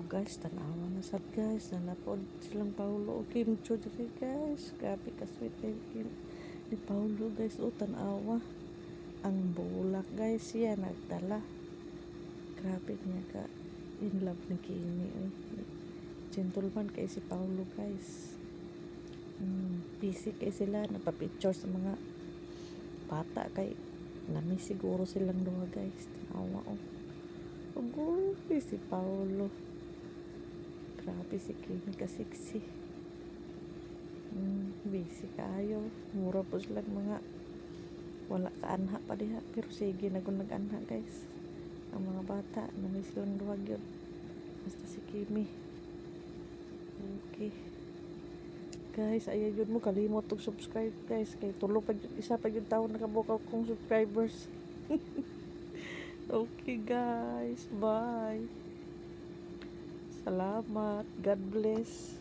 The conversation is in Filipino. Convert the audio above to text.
guys, tanawa na sad guys, nanapod silang Paulo o Kim Cho diri guys. Grabe ka sweet ni Paulo guys, o tanawa. Ang bulak guys, siya nagdala. Grabe niya ka in love ni Kimi. Gentleman kay si Paulo guys. Busy kay sila, napapicture sa mga bata kay nami siguro silang duha guys. Tanawa o. Ugoy, si Paulo. Grabe si Kimi ka sexy. Busy kaayo. Mura po silang mga wala ka anha pa diha. Pero sige, nag-anha guys. Ang mga bata, nami silang duwag yun. Basta si Kimi. Okay. Guys, ayan yun mo. Kalimot og subscribe guys. Kay tulo pa yun. Isa pa yun taon nakabukaw kong subscribers. Okay guys. Bye. Salamat. God bless.